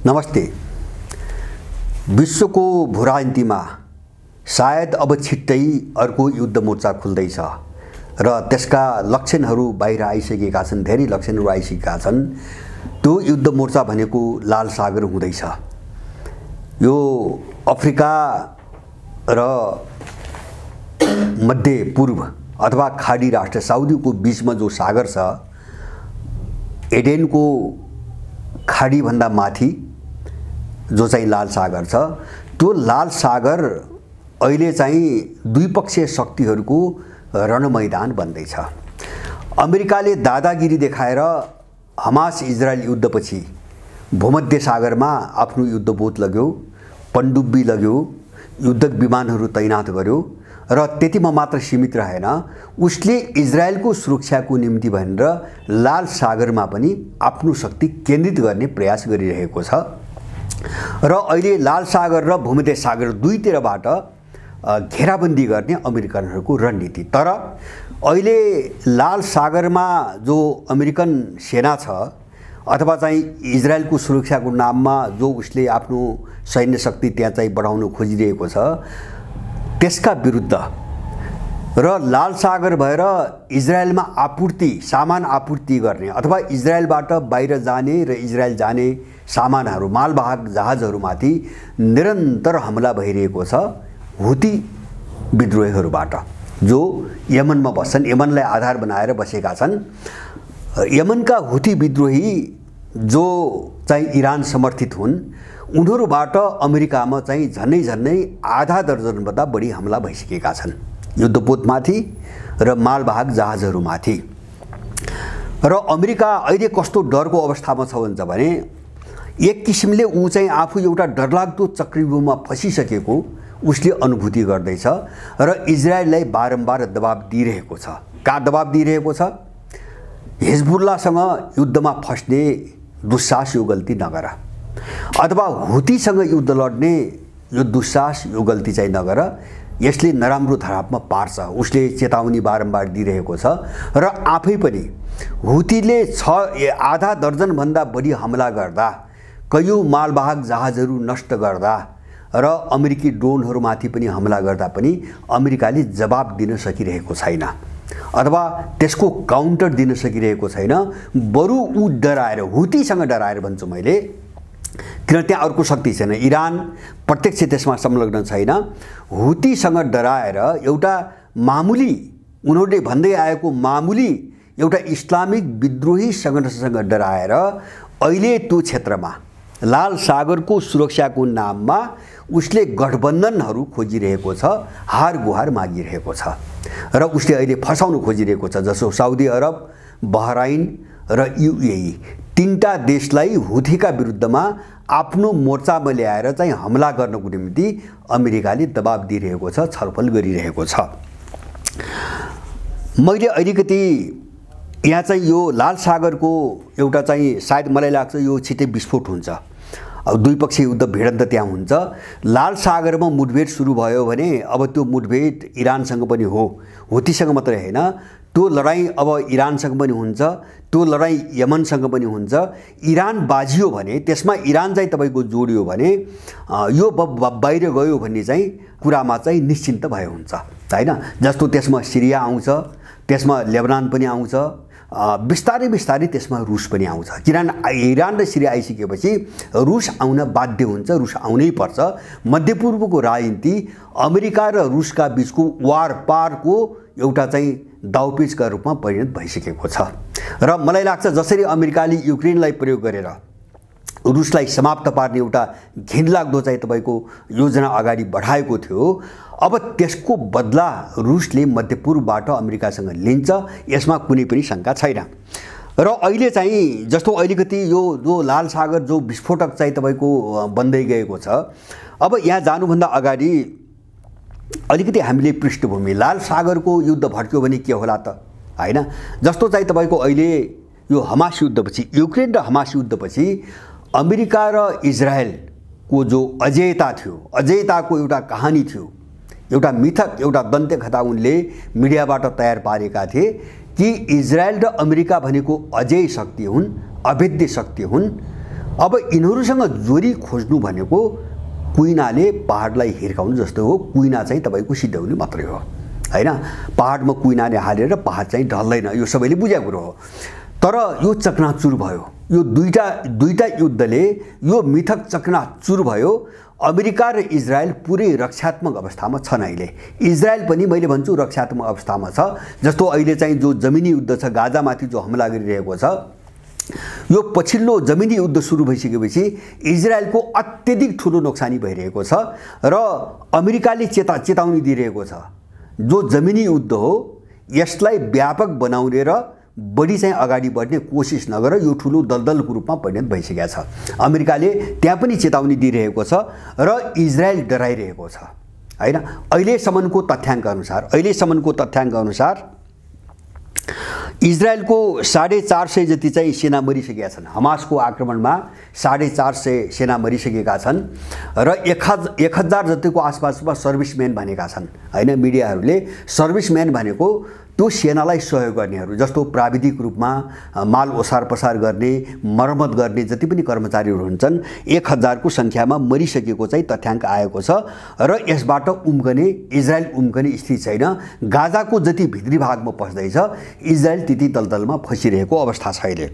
नमस्ते। विश्वको भूराजनीतिमा सायद अब छिट्टै अर्को युद्ध मोर्चा खुल्दैछ र त्यसका लक्षणहरू बाहिर आइसकेका छन्। धेरै लक्षणहरू आइसकेका छन्। त्यो युद्ध मोर्चा भनेको लाल सागर हुँदैछ। यो अफ्रिका र मध्य पूर्व अथवा खाडी राष्ट्र साउदीको बीचमा जो सागर छ, एडेनको खाडी भन्दा माथि जो चाहिँ लाल सागर छ, त्यो लाल सागर अहिले चाहिँ द्विपक्षीय शक्तिहरूको रणमैदान बन्दैछ। अमेरिकाले दादागिरी देखाएर हमास इजरायल युद्धपछि भूमध्य सागरमा आफ्नो युद्धपोत लग्यो, पनडुब्बी लग्यो, युद्धक विमानहरू तैनात गर्यो र त्यतिमा मात्र सीमित रहेन, उसले इजरायलको सुरक्षाको निम्ति भनेर लाल सागरमा पनि आफ्नो शक्ति केन्द्रित गर्ने प्रयास गरिरहेको छ। र अहिले लाल सागर र भूमध्य सागर दुईतिरबाट घेराबन्दी गर्ने अमेरिकनहरूको रणनीति। तर अहिले लाल सागरमा जो अमेरिकन सेना छ अथवा चाहिँ इजरायलको सुरक्षाको नाममा जो उसले आफ्नो सैन्य शक्ति त्यहाँ चाहिँ बढाउन खोजिरहेको छ, त्यसका विरुद्ध र लाल सागर भएर इजरायलमा सामान आपूर्ति गर्ने अथवा इजरायलबाट बाहिर जाने र इजरायल जाने सामानहरू, मालवाहक जहाजहरूमाथि निरन्तर हमला भइरहेको छ हुती विद्रोहीहरूबाट, जो यमनमा बस्छन्, यमनलाई आधार बनाएर बसेका छन्। यमनका हुती विद्रोही जो चाहिँ इरान समर्थित हुन्, उनीहरूबाट अमेरिकामा चाहिँ झन्नै आधा दर्जनभन्दा बढी हमला भइसकेका छन्, युद्धपोतमाथि र मालवाहक जहाजहरूमाथि। र अमेरिका अहिले कस्तो डरको अवस्थामा छ भन्छ भने, एक किसिमले ऊ चाहिँ आफू एउटा डरलाग्दो चक्रव्यूहमा फसिसकेको उसले अनुभूति गर्दैछ र इजरायललाई बारम्बार दबाब दिइरहेको छ। कहाँ दबाब दिइरहेको छ? हिजबुल्लासँग युद्धमा फस्ने दुस्साहस, यो गल्ती नगर, अथवा हुतीसँग युद्ध लड्ने यो दुस्साहस, यो गल्ती चाहिँ नगर, यसले नराम्रो धरापमा पार्छ, उसले चेतावनी बारम्बार दिइरहेको छ। र आफै पनि हुतीले आधा दर्जनभन्दा बढी हमला गर्दा, कयौं मालवाहक जहाजहरू नष्ट गर्दा र अमेरिकी ड्रोनहरूमाथि पनि हमला गर्दा पनि अमेरिकाले जवाब दिन सकिरहेको छैन अथवा त्यसको काउन्टर दिन सकिरहेको छैन। बरु ऊ डराएर, हुतीसँग डराएर भन्छु मैले, किन त्यहाँ अर्को शक्ति छैन, इरान प्रत्यक्ष त्यसमा संलग्न छैन। हुतीसँग डराएर एउटा मामुली, उनीहरूले भन्दै आएको मामुली एउटा इस्लामिक विद्रोही सङ्गठनसँग डराएर अहिले त्यो क्षेत्रमा लाल सागरको सुरक्षाको नाममा उसले गठबन्धनहरू खोजिरहेको छ, हार गुहार मागिरहेको छ र उसले अहिले फसाउन खोजिरहेको छ। जसो साउदी अरब, बहराइन र युएई, तीनटा देशलाई हुतीका विरुद्धमा आफ्नो मोर्चामा ल्याएर चाहिँ हमला गर्नको निम्ति अमेरिकाले दबाब दिइरहेको छ, छलफल गरिरहेको छ। मैले अलिकति यहाँ चाहिँ यो लाल सागरको एउटा चाहिँ सायद मलाई लाग्छ यो छिटै विस्फोट हुन्छ, अब द्विपक्षीय युद्ध भिडन्त त्यहाँ हुन्छ। लाल सागरमा मुठभेड सुरु भयो भने अब त्यो मुठभेड इरानसँग पनि हो, हुतीसँग मात्रै होइन, त्यो लडाईँ अब इरानसँग पनि हुन्छ, त्यो लडाईँ यमनसँग पनि हुन्छ। इरान बाजियो भने, त्यसमा इरान चाहिँ तपाईँको जोडियो भने यो बाहिर गयो भन्ने चाहिँ कुरामा चाहिँ निश्चिन्त भयो हुन्छ, होइन? जस्तो त्यसमा सिरिया आउँछ, त्यसमा लेबनान पनि आउँछ, बिस्तारै बिस्तारै त्यसमा रुस पनि आउँछ। किनभने इरान र सिरिया आइसकेपछि रुस आउन बाध्य हुन्छ, रुस आउनै पर्छ। मध्यपूर्वको राजनीति अमेरिका र रुसका बीचको वार पारको एउटा चाहिँ दाउपेचका रूपमा परिणत भइसकेको छ। र मलाई लाग्छ जसरी अमेरिकाले युक्रेनलाई प्रयोग गरेर रुसलाई समाप्त पार्ने एउटा घिनलाग्दो चाहिँ तपाईँको योजना अगाडि बढाएको थियो, अब त्यसको बदला रुसले मध्यपूर्वबाट अमेरिकासँग लिन्छ, यसमा कुनै पनि शङ्का छैन। र अहिले चाहिँ जस्तो अलिकति यो जो लाल सागर जो विस्फोटक चाहिँ तपाईँको बन्दै गएको छ, अब यहाँ जानुभन्दा अगाडि अलिकति हामीले पृष्ठभूमि, लाल सागरको युद्ध भड्क्यो भने के होला त, होइन? जस्तो चाहिँ तपाईँको अहिले यो हमास युद्धपछि, युक्रेन र हमास युद्धपछि अमेरिका र इजरायलको जो अजेयता थियो, अजेयताको एउटा कहानी थियो, एउटा मिथक, एउटा दन्त्यकथा उनले मिडियाबाट तयार पारेका थिए कि इजरायल र अमेरिका भनेको अजेय शक्ति हुन्, अभेद्य शक्ति हुन् अब यिनीहरूसँग जोरी खोज्नु भनेको कुइनाले पहाडलाई हिर्काउनु जस्तो हो। कुइना चाहिँ तपाईको सिध्याउने मात्रै हो हैन। पहाडमा कुइनाले हालेर पहाड चाहिँ ढल्दैन, यो सबैले बुझेको कुरो हो। तर यो चकनाचुर भयो। यो दुईटा युद्धले यो मिथक चकनाचुर भयो। अमेरिका र इजरायल पुरै रक्षात्मक अवस्थामा छन्। अहिले इजरायल पनि मैले भन्छु रक्षात्मक अवस्थामा छ। जस्तो अहिले चाहिँ जो जमिनी युद्ध छ, गाजामाथि जो हमला गरिरहेको छ, यो पछिल्लो जमिनी युद्ध सुरु भइसकेपछि इजरायलको अत्यधिक ठुलो नोक्सानी भइरहेको छ र अमेरिकाले चेतावनी दिइरहेको छ। जो जमिनी युद्ध हो यसलाई व्यापक बनाउने र बढी चाहिँ अगाडि बढ्ने कोसिस नगर यो ठुलो दलदलको रूपमा परिणत भइसकेको छ। अमेरिकाले त्यहाँ पनि चेतावनी दिइरहेको छ र इजरायल डराइरहेको छ हैन। अहिलेसम्मको तथ्याङ्क अनुसार इजरायलको 450 जति चाहिँ सेना मरिसकेका छन्। हमासको आक्रमणमा 450 सेना मरिसकेका छन् र 1000 जतिको आसपासमा सर्भिसम्यान भनेका छन् हैन। मिडियाहरूले सर्भिसम्यान भनेको त्यो सेनालाई सहयोग गर्नेहरू, जस्तो प्राविधिक रूपमा माल ओसार पसार गर्ने, मर्मत गर्ने जति पनि कर्मचारीहरू हुन्छन्, 1000 को संख्यामा मरिसकेको चाहिँ तथ्याङ्क आएको छ र यसबाट इजरायल उम्कने स्थिति छैन। गाजाको जति भित्री भागमा पस्दैछ इजरायल त्यति दलदलमा फसिरहेको अवस्था छ अहिले।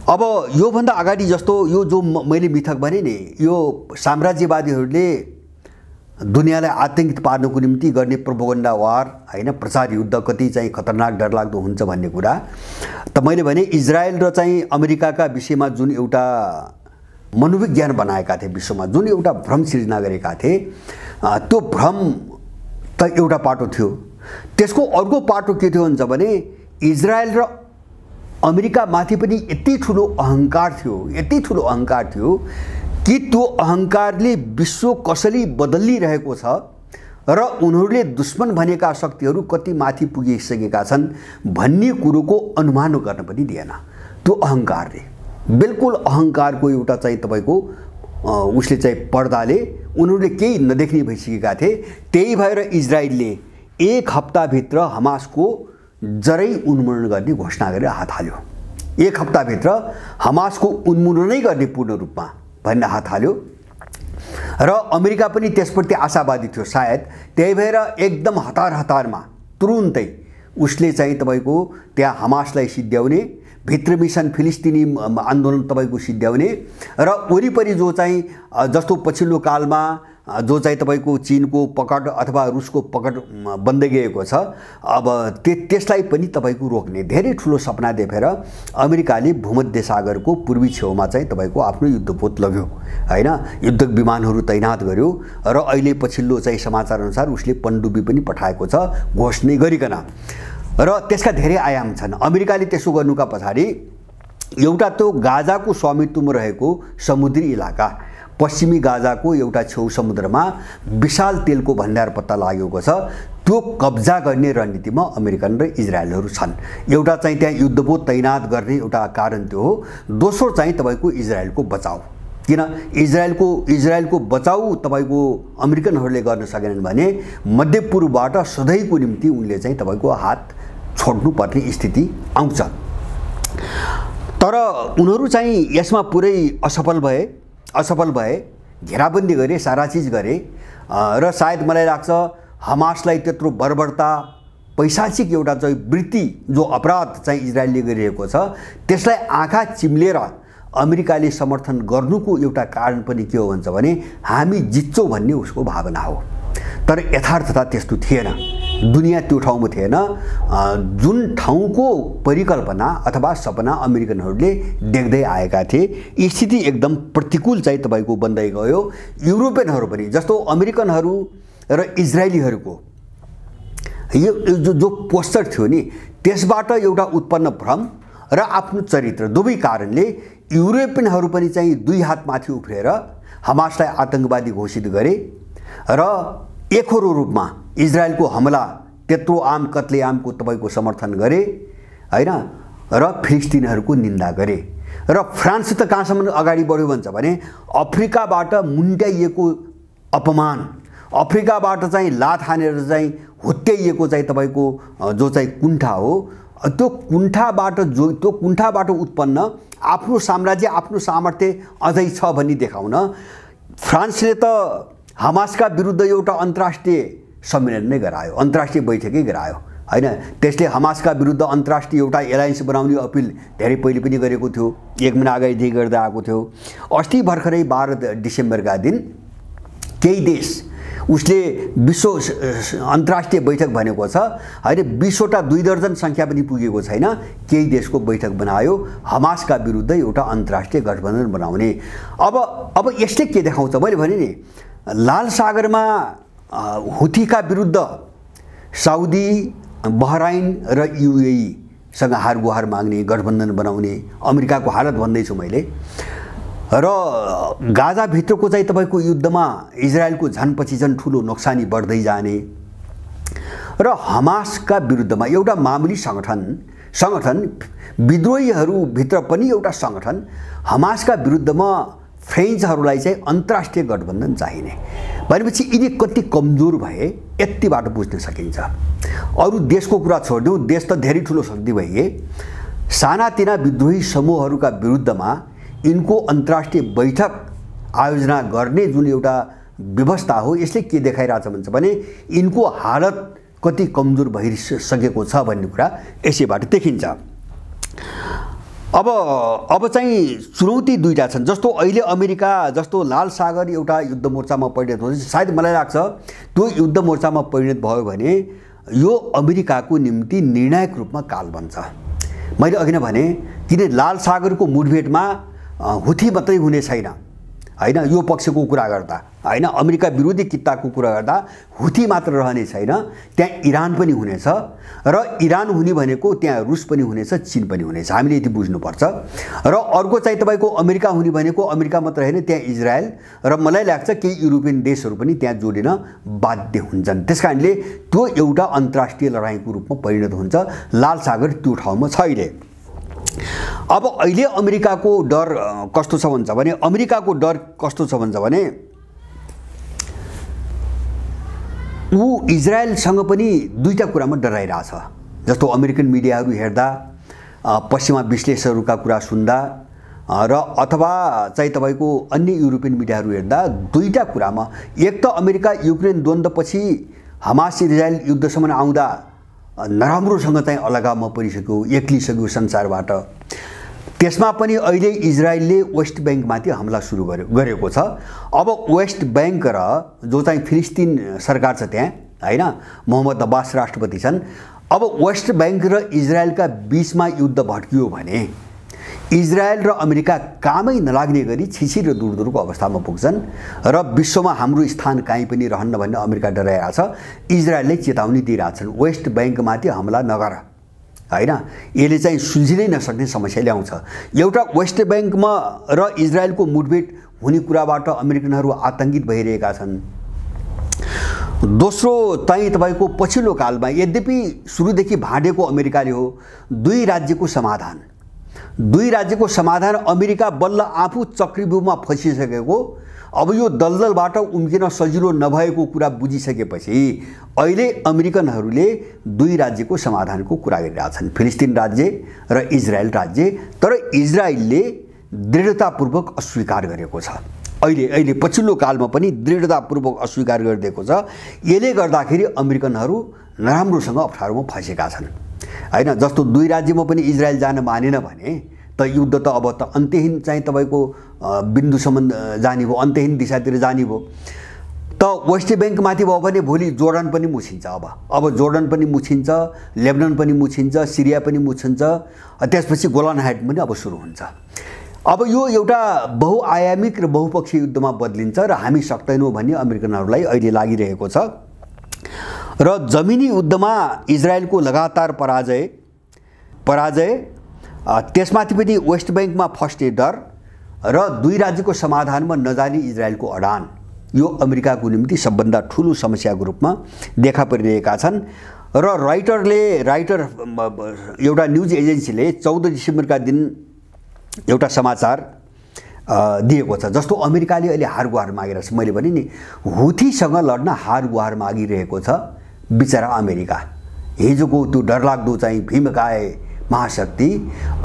अब योभन्दा अगाडि जस्तो यो जो मैले मिथक भने नि, यो साम्राज्यवादीहरूले दुनियाँलाई आतंकित पार्नको निम्ति गर्ने प्रोपोगन्डा वार हैन, प्रचार युद्ध कति चाहिँ खतरनाक डरलाग्दो हुन्छ भन्ने कुरा त मैले भने इजरायल र चाहिँ अमेरिकाका विषयमा जुन एउटा मनोविज्ञान बनाएका थिए, विश्वमा जुन एउटा भ्रम सिर्जना गरेका थिए, त्यो भ्रम त एउटा पाटो थियो। त्यसको अर्को पाटो के थियो भन्छ भने इजरायल र अमेरिका माथि पनि यति ठुलो अहंकार थियो कि त्यो अहंकारले विश्व कसरी बदलिरहेको छ र उनीहरूले दुश्मन भनेका शक्तिहरू कति माथि पुगिसकेका छन् भन्ने कुरोको अनुमान गर्न पनि दिएन। त्यो अहंकारले बिल्कुल अहंकारको एउटा चाहिँ तपाईको उसले चाहिँ पर्दाले उनीहरूले केही नदेख्ने भइसकेका थिए। त्यही भएर इजरायलले 1 हप्ताभित्र हमासको जरै उन्मूलन गर्ने घोषणा गरेर हात हाल्यो। 1 हप्ताभित्र हमासको उन्मूलनै गर्ने पूर्ण रूपमा भन्न हात हाल्यो र अमेरिका पनि त्यसप्रति आशावादी थियो सायद। त्यही भएर एकदम हतारमा तुरुन्तै उसले चाहिँ तपाईको त्यहाँ हमासलाई सिद्ध्याउने, भित्र मिसन फिलिस्तिनी आन्दोलन तपाईको सिद्ध्याउने र वरिपरि जो चाहिँ जस्तो पछिल्लो कालमा जो चाहिँ तपाईको चीनको पकड अथवा रुसको पकड बन्दै गएको छ, अब त्यसलाई पनि तपाईको रोक्ने धेरै ठुलो सपना देखेर अमेरिकाले भूमध्य सागरको पूर्वी छेउमा चाहिँ तपाईको आफ्नो युद्धपोत लग्यो हैन। युद्ध विमानहरू तैनात गर्यो र अहिले पछिल्लो चाहिँ समाचार अनुसार उसले पनडुब्बी पनि पठाएको छ घोषणा गरिकन। र त्यसका धेरै आयाम छन्। अमेरिकाले त्यसो गर्नुका पछाडि एउटा त्यो गाजाको स्वामित्वमा रहेको समुद्री इलाका, पश्चिमी गाजाको एउटा छेउ समुद्रमा विशाल तेलको भण्डार पत्ता लागेको छ, त्यो कब्जा गर्ने रणनीतिमा अमेरिकन र इजरायलहरू छन्। एउटा चाहिँ त्यहाँ युद्धपोत तैनात गर्ने एउटा कारण त्यो हो। दोस्रो चाहिँ तपाईको इजरायलको बचाउ। किन इजरायलको बचाउ तपाईको अमेरिकनहरूले गर्न सकेनन् भने मध्यपूर्वबाट सधैँको निम्ति उनले चाहिँ तपाईको हात छोड्नु पर्ने स्थिति आउँछ। तर उनीहरू चाहिँ यसमा पुरै असफल भए, घेराबन्दी गरे, सारा चीज गरे र सायद मलाई लाग्छ हमासलाई त्यत्रो बर्बरता, पैसाचिक एउटा चाहिँ वृत्ति जो अपराध चाहिँ इजरायलले गरिरहेको छ त्यसलाई आँखा चिम्लेर अमेरिकाले समर्थन गर्नुको एउटा कारण पनि के हो भन्छ भने हामी जित्छौँ भन्ने उसको भावना हो। तर यथार्थता त्यस्तो थिएन, दुनियाँ त्यो ठाउँमा थिएन जुन ठाउँको परिकल्पना अथवा सपना अमेरिकनहरूले देख्दै आएका थिए। स्थिति एकदम प्रतिकूल चाहिँ तपाईको बन्दै गयो। युरोपियनहरू पनि जस्तो अमेरिकनहरू र इजरायलीहरूको यो जो पोस्चर थियो नि त्यसबाट एउटा उत्पन्न भ्रम र आफ्नो चरित्र दुवै कारणले युरोपियनहरू पनि चाहिँ दुई हात माथि उफ्रेर हमासलाई आतंकवादी घोषित गरे र एकहोरो रूपमा इजरायलको हमला त्यत्रो आम कत्लेआमको तपाईको समर्थन गरे हैन र फिलिस्तिनीहरूको निन्दा गरे। र फ्रान्स त कहाँसम्म अगाडि बढ्यो भन्छ भने अफ्रिकाबाट मुन्ट्याइएको अपमान, अफ्रिकाबाट चाहिँ लात हानेर चाहिँ हुत्याइएको चाहिँ तपाईको जो चाहिँ कुण्ठा हो त्यो कुण्ठाबाट उत्पन्न आफ्नो साम्राज्य आफ्नो सामर्थ्य अझै छ भन्ने देखाउन फ्रान्सले त हमासका विरुद्ध एउटा अन्तर्राष्ट्रिय सम्मेलन नै गरायो, अन्तर्राष्ट्रिय बैठकै गरायो हैन। त्यसले हमासका विरुद्ध अन्तर्राष्ट्रिय एउटा एलायन्स बनाउने अपिल धेरै पहिले पनि गरेको थियो, 1 महिना अगाडिदेखि गर्दै आएको थियो। अस्ति भर्खरै 12 डिसेम्बरका दिन केही देश उसले विश्व अन्तर्राष्ट्रिय बैठक भनेको छ हैन, 20वटा 2 दर्जन सङ्ख्या पनि पुगेको छैन, केही देशको बैठक बनायो हमासका विरुद्ध एउटा अन्तर्राष्ट्रिय गठबन्धन बनाउने। अब यसले के देखाउँछ, मैले भने नि लाल सागरमा हुथीका विरुद्ध साउदी, बहराइन र युएई सँग हारगुहार माग्ने, गठबन्धन बनाउने अमेरिकाको हालत भन्दैछु मैले। र गाजाभित्रको चाहिँ तपाईको युद्धमा इजरायलको झनपछि झन ठुलो नोक्सानी बढ्दै जाने र हमासका विरुद्धमा एउटा मामुली सङ्गठन विद्रोहीहरूभित्र पनि एउटा सङ्गठन हमासका विरुद्धमा फ्रेन्चहरूलाई चाहिँ अन्तर्राष्ट्रिय गठबन्धन चाहिने भनेपछि यिनी कति कमजोर भए यतिबाट बुझ्न सकिन्छ। अरू देशको कुरा छोड्नु, देश त धेरै ठुलो शक्ति भए सानातिना विद्रोही समूहहरूका विरुद्धमा यिनको अन्तर्राष्ट्रिय बैठक आयोजना गर्ने जुन एउटा व्यवस्था हो, यसले के देखाइरहेछ भन्छ भने यिनको हालत कति कमजोर भइसकेको छ भन्ने कुरा यसैबाट देखिन्छ। अब चाहिँ चुनौती दुईटा छन्। जस्तो अहिले अमेरिका जस्तो लाल सागर एउटा युद्ध मोर्चामा परिणत हुन्छ, सायद मलाई लाग्छ त्यो युद्ध मोर्चामा परिणत भयो भने यो अमेरिकाको निम्ति निर्णायक रूपमा काल बन्छ। मैले अघि नै भने किन लाल सागरको मुठभेडमा हुथी मात्रै हुने छैन हैन, यो पक्षको कुरा गर्दा हैन, अमेरिका विरोधी कित्ताको कुरा गर्दा हुथी मात्र रहने छैन, त्यहाँ इरान पनि हुनेछ र इरान हुने भनेको त्यहाँ रुस पनि हुनेछ, चीन पनि हुनेछ, हामीले यति बुझ्नुपर्छ। र अर्को चाहिँ तपाईको अमेरिका हुने भनेको अमेरिका मात्र हैन, त्यहाँ इजरायल र मलाई लाग्छ केही युरोपियन देशहरू पनि त्यहाँ जोडिन बाध्य हुन्छन्। त्यसकारणले त्यो एउटा अन्तर्राष्ट्रिय लडाईँको रूपमा परिणत हुन्छ। लाल सागर त्यो ठाउँमा छैन। अब अहिले अमेरिकाको डर कस्तो छ भन्छ भने ऊ इजरायलसँग पनि दुईटा कुरामा डराइरहेछ। जस्तो अमेरिकन मिडियाहरू हेर्दा, पश्चिमा विश्लेषकहरूका कुरा सुन्दा र अथवा चाहिँ तपाईको अन्य युरोपियन मिडियाहरू हेर्दा दुईटा कुरामा, एक त अमेरिका युक्रेन द्वन्द्वपछि हमास इजरायल युद्धसम्म आउँदा नराम्रोसँग चाहिँ अलगावमा परिसक्यो, एक्लिसक्यो संसारबाट। त्यसमा पनि अहिले इजरायलले वेस्ट ब्याङ्कमाथि हमला सुरु गरेको छ। अब वेस्ट ब्याङ्क र जो चाहिँ फिलिस्तिन सरकार छ त्यहाँ हैन, मोहम्मद अब्बास राष्ट्रपति छन्। अब वेस्ट ब्याङ्क र इजरायलका बीचमा युद्ध भड्कियो भने इजरायल र अमेरिका कामै नलाग्ने गरी छिछि र दूरदूरको अवस्थामा पुग्छन् र विश्वमा हाम्रो स्थान कहीँ पनि रहन्न भन्ने अमेरिका डराइरहेको छ। इजरायलले चेतावनी दिइरहेछन् वेस्ट ब्याङ्कमाथि हमला नगर हैन, यसले चाहिँ सुल्झिनै नसक्ने समस्या ल्याउँछ। एउटा वेस्ट ब्याङ्कमा र इजरायलको मुठभेड हुने कुराबाट अमेरिकनहरू आतंकित भइरहेका छन्। दोस्रो चाहिँ तपाईको पछिल्लो कालमा यद्यपि सुरुदेखि भाँडेको अमेरिकाले हो, दुई राज्यको समाधान अमेरिका बल्ल आफू चक्रव्यूहमा फसिसकेको, अब यो दलदलबाट उम्किन सजिलो नभएको कुरा बुझिसकेपछि अहिले अमेरिकनहरूले दुई राज्यको समाधानको कुरा गरिरहेछन्, फिलिस्तिन राज्य र इजरायल राज्य। तर इजरायलले दृढतापूर्वक अस्वीकार गरेको छ। अहिले पछिल्लो कालमा पनि दृढतापूर्वक अस्वीकार गरिदिएको छ। यसले गर्दाखेरि अमेरिकनहरू नराम्रोसँग अप्ठ्यारोमा फँसेका छन् हैन। जस्तो दुई राज्यमा पनि इजरायल जान मानेन भने त युद्ध त अब त अन्त्यहीन चाहिँ तपाईको बिन्दुसम्म जाने भयो, अन्त्यहीन दिशातिर जाने भयो। त वेस्ट ब्याङ्क माथि भयो भने भोलि जोर्डन पनि मुछिन्छ। अब जोर्डन पनि मुछिन्छ, लेबनन पनि मुछिन्छ, सिरिया पनि मुछिन्छ, त्यसपछि गोलान हाइट पनि अब सुरु हुन्छ। अब यो एउटा बहुआयामिक र बहुपक्षीय युद्धमा बदलिन्छ र हामी सक्दैनौँ भन्ने अमेरिकनहरूलाई अहिले लागिरहेको छ। र जमिनी युद्धमा इजरायलको लगातार पराजय त्यसमाथि पनि वेस्ट ब्याङ्कमा फस्ने डर र दुई राज्यको समाधानमा नजाने इजरायलको अडान, यो अमेरिकाको निम्ति सबभन्दा ठुलो समस्याको रूपमा देखा परिरहेका छन्। र राइटर एउटा न्युज एजेन्सीले 14 डिसेम्बरका दिन एउटा समाचार दिएको छ। जस्तो अमेरिकाले अहिले हार गुहार मागिरहेको छ। मैले भने नि हुथीसँग लड्न हार गुहार मागिरहेको छ बिचरा अमेरिका। हिजोको त्यो डरलाग्दो चाहिँ भीमकाय महाशक्ति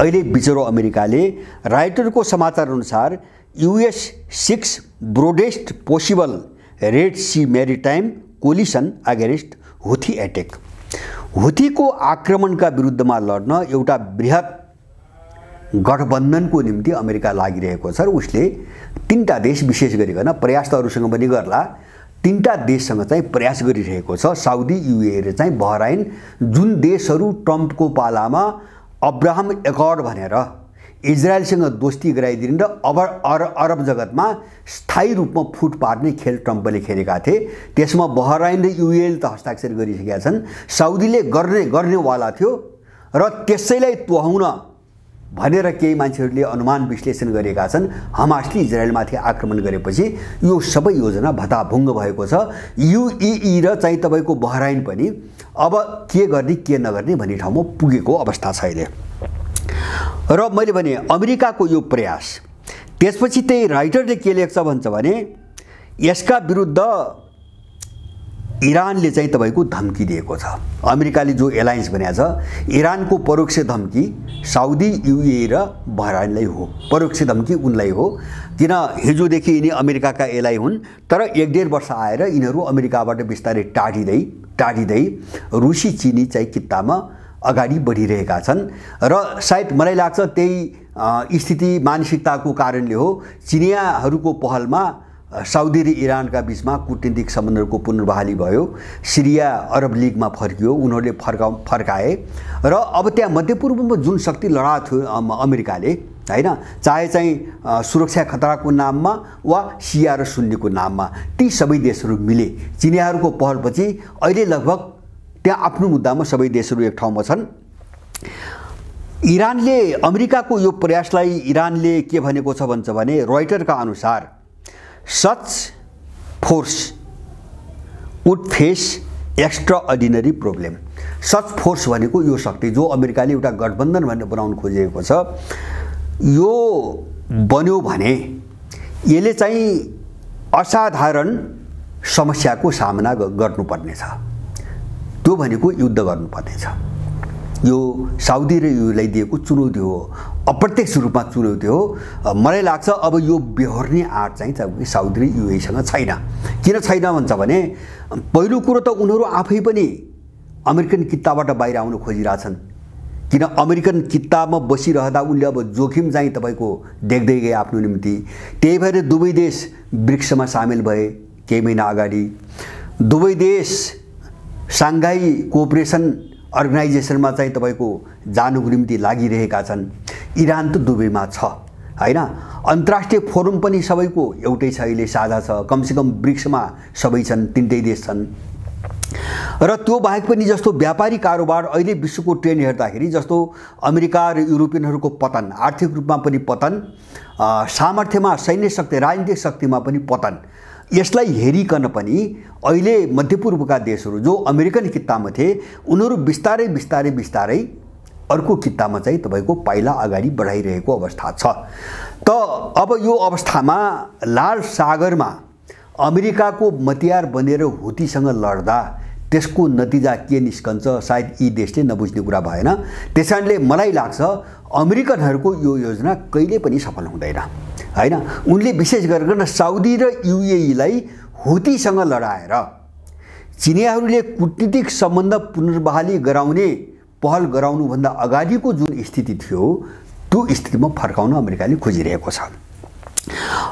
अहिले बिचरो अमेरिकाले राइटरको समाचार अनुसार US 6 broadest possible Red Sea maritime coalition against Houthi attack. हुथीको आक्रमणका विरुद्धमा लड्न एउटा बृहत गठबन्धनको निम्ति अमेरिका लागिरहेको छ र उसले तीनटा देश विशेष गरिकन प्रयास त अरूसँग पनि गर्ला, तीनटा देशसँग चाहिँ प्रयास गरिरहेको छ। साउदी, UAE र चाहिँ बहराइन, जुन देशहरू ट्रम्पको पालामा अब्राहम एकर्ड भनेर इजरायलसँग दोस्ती गराइदिने र अरब जगतमा स्थायी रूपमा फुट पार्ने खेल ट्रम्पले खेलेका थिए। त्यसमा बहराइन र UAE त हस्ताक्षर गरिसकेका छन्। साउदीले गर्नेवाला थियो र त्यसैलाई तुहाउन भनेर केही मान्छेहरूले अनुमान विश्लेषण गरेका छन्। हमासले इजरायलमाथि आक्रमण गरेपछि यो सबै योजना भताभुङ्ग भएको छ। UAE र चाहिँ तपाईको बहराइन पनि अब के गर्ने के नगर्ने भन्ने ठाउँमा पुगेको अवस्था छ अहिले। र मैले भने अमेरिकाको यो प्रयास, त्यसपछि त्यही राइटरले के लेख्छ भन्छ भने यसका विरुद्ध इरानले चाहिँ तपाईको धम्की दिएको छ। अमेरिकाले जो एलायन्स बनाएको छ, इरानको परोक्ष धम्की साउदी, UAE र बहराइनलाई हो। परोक्ष धम्की उनलाई हो, किन हिजोदेखि यिनी अमेरिकाका एलाइ हुन्, तर 1-1.5 वर्ष आएर यिनीहरू अमेरिकाबाट बिस्तारै टाढिँदै रुसी चिनी चाहिँ कित्तामा अगाडि बढिरहेका छन्। र सायद मलाई लाग्छ त्यही स्थिति मानसिकताको कारणले हो चिनियाहरूको पहलमा साउदी र इरानका बीचमा कूटनीतिक सम्बन्धहरूको पुनर्बहाली भयो। सिरिया अरब लीगमा फर्कियो, उनीहरूले फर्काए र अब त्यहाँ मध्यपूर्वमा जुन शक्ति लडाएको थियो अमेरिकाले, हैन, चाहे चाहिँ सुरक्षा खतराको नाममा वा सिया र सुन्नीको नाममा, ती सबै देशहरू मिले। चिनियाहरूको पहलपछि अहिले लगभग त्यहाँ आफ्नो मुद्दामा सबै देशहरू एक ठाउँमा छन्। इरानले अमेरिकाको यो प्रयासलाई इरानले के भनेको छ भन्छ भने रोइटरका अनुसार such force would face extraordinary problem। Such force भनेको यो शक्ति जो अमेरिकाले एउटा गठबन्धन भनेर बनाउन खोजेको छ, यो बन्यो भने यसले चाहिँ असाधारण समस्याको सामना गर्नुपर्ने छ। त्यो भनेको युद्ध गर्नुपर्नेछ। यो साउदी र UAE दिएको चुनौती हो, अप्रत्यक्ष रूपमा चुनौती हो। मलाई लाग्छ अब यो बेहोर्ने आँट चाहिँ साउदी र UAE-सँग छैन। किन छैन भन्छ भने पहिलो कुरो त उनीहरू आफै पनि अमेरिकन कित्ताबाट बाहिर आउन खोजिरहेछन्। किन अमेरिकन कित्तामा बसिरहँदा उनले अब जोखिम चाहिँ तपाईको देख्दै गए आफ्नो निम्ति। त्यही भएर दुवै देश ब्रिक्समा सामेल भए केही महिना अगाडि। दुवै देश साङ्घाई कोअपरेसन अर्गनाइजेसनमा चाहिँ तपाईको जानुको निम्ति लागिरहेका छन्। इरान त दुबईमा छ, हैन। अन्तर्राष्ट्रिय फोरम पनि सबैको एउटै छ, अहिले साझा छ। कमसेकम ब्रिक्समा सबै छन्, तीनटै देश छन्। र त्यो बाहेक पनि जस्तो व्यापारी कारोबार अहिले विश्वको ट्रेन्ड हेर्दाखेरि जस्तो अमेरिका र युरोपियनहरूको पतन, आर्थिक रूपमा पनि पतन, सामर्थ्यमा सैन्य शक्ति राजनीतिक शक्तिमा पनि पतन, यसलाई हेरिकन पनि अहिले मध्यपूर्वका देशहरू जो अमेरिकन कित्तामा थिए उनीहरू बिस्तारै बिस्तारै बिस्तारै अर्को कित्तामा चाहिँ तपाईको पाइला अगाडि बढाइरहेको अवस्था छ। त अब यो अवस्थामा लाल सागरमा अमेरिकाको मतियार बनेर हुतीसँग लड्दा त्यसको नतिजा के निस्कन्छ सायद यी देशले नबुझ्ने कुरा भएन। त्यसैले मलाई लाग्छ अमेरिकनहरूको यो योजना कहिले पनि सफल हुँदैन, हैन। उनले विशेष गरेर साउदी र UAE-लाई हुतीसँग लडाएर चिनियाहरूले कूटनीतिक सम्बन्ध पुनर्बहाली गराउने पहल गराउनुभन्दा अगाडिको जुन स्थिति थियो त्यो स्थितिमा फर्काउन अमेरिकाले खोजिरहेको छ।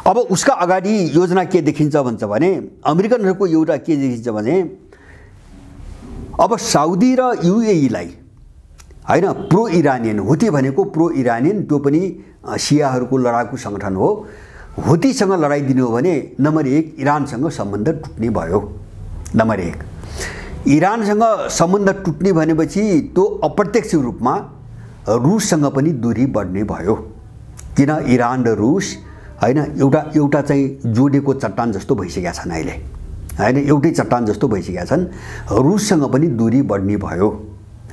अब उसका अगाडि योजना के देखिन्छ भन्छ भने अमेरिकनहरूको एउटा के देखिन्छ भने अब साउदी र UAE-लाई, हैन, प्रो इरानियन, हुती भनेको प्रो इरानियन, त्यो पनि सियाहरूको लडाकु संगठन हो। हुतीसँग लडाइदिनु हो भने नम्बर 1 इरानसँग सम्बन्ध टुट्ने भयो। नम्बर 1 इरानसँग सम्बन्ध टुट्ने भनेपछि त्यो अप्रत्यक्ष रूपमा रुससँग पनि दूरी बढ्ने भयो। किन इरान र रुस, हैन, एउटा चाहिँ जोडेको चट्टान जस्तो भइसकेका छन् अहिले, हैन, एउटै चट्टान जस्तो भइसकेका छन्। रुससँग पनि दूरी बढ्ने भयो,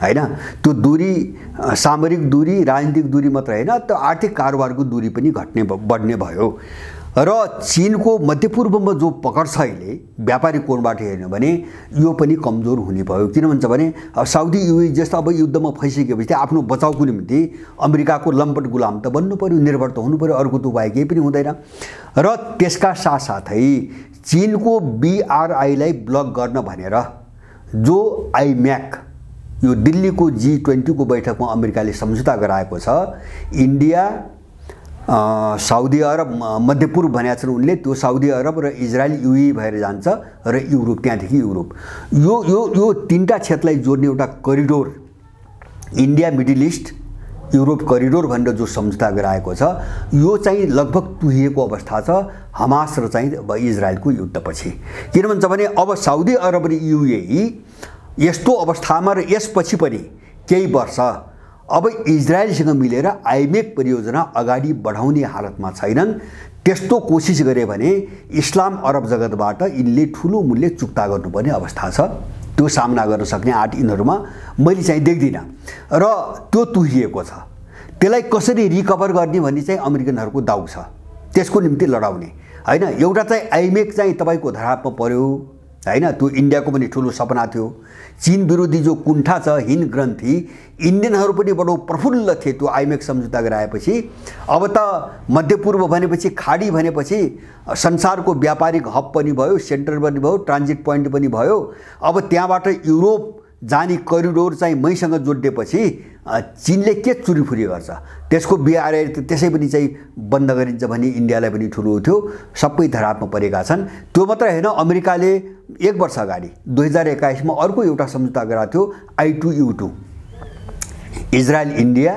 हैन। त्यो दूरी सामरिक दूरी राजनीतिक दूरी मात्र हैन, त्यो आर्थिक कारोबारको दूरी पनि बढ्ने भयो। र चीनको मध्यपूर्वमा जो पकड छ अहिले व्यापारिक कोणबाट हेर्नु भने यो पनि कमजोर हुने भयो। किन भन्छ भने साउदी युएई जस्तो अब युद्धमा फैसकेपछि आफ्नो बचाउको निम्ति अमेरिकाको लम्पट गुलाम त बन्नु पर्यो, निर्भर त हुनु पर्यो, अर्को त उपाय केही पनि हुँदैन। र त्यसका साथसाथै चीनको BRI-लाई ब्लक गर्न भनेर जो आइम्याक यो दिल्लीको G20 को बैठकमा अमेरिकाले सम्झौता गराएको छ, इन्डिया साउदी अरब मध्यपूर्व भनेका छन् उनले, त्यो साउदी अरब र इजरायल युएई भएर जान्छ र युरोप, त्यहाँदेखि युरोप, यो तीनटा क्षेत्रलाई जोड्ने एउटा corridor India middle east Europe corridor भनेर जो सम्झौता गराएको छ यो चाहिँ लगभग तुहिएको अवस्था छ हमास र चाहिँ इजरायलको युद्धपछि। किन भन्छ भने अब साउदी अरब र युएई यस्तो अवस्थामा र यसपछि पनि केही वर्ष अब इजरायलसँग मिलेर आइमेक परियोजना अगाडि बढाउने हालतमा छैनन्। त्यस्तो कोसिस गरे भने इस्लाम अरब जगतबाट यिनले ठुलो मूल्य चुक्ता गर्नुपर्ने अवस्था छ। त्यो सामना गर्न सक्ने आँट यिनीहरूमा मैले चाहिँ देख्दिनँ र त्यो तुहिएको छ। त्यसलाई कसरी रिकभर गर्ने भन्ने चाहिँ अमेरिकनहरूको दाउ छ, त्यसको निम्ति लडाउने हैन। एउटा चाहिँ आइमेक चाहिँ तपाईको धरापमा पर्यो हैन, त्यो इन्डियाको पनि ठुलो सपना थियो। चीन विरोधी जो कुण्ठा छ हिन्द ग्रन्थि, इन्डियनहरू पनि बडो प्रफुल्ल थिए त्यो आइमेक सम्झौता गराएपछि। अब त मध्यपूर्व भनेपछि खाडी भनेपछि संसारको व्यापारिक हब पनि भयो, सेन्टर पनि भयो, ट्रान्जिट पोइन्ट पनि भयो। अब त्यहाँबाट युरोप जाने करिडोर चाहिँ मैसँग जोडिएपछि चीनले के चुरीफुरी गर्छ, त्यसको BRI त्यसै पनि चाहिँ बन्द गरिन्छ भने इन्डियालाई पनि ठुलो थियो। सबै धरापमा परेका छन्। त्यो मात्र हैन, अमेरिकाले 1 वर्ष अगाडि 2021 मा अर्को एउटा सम्झौता गराएको थियो I2U2, इजरायल, इन्डिया,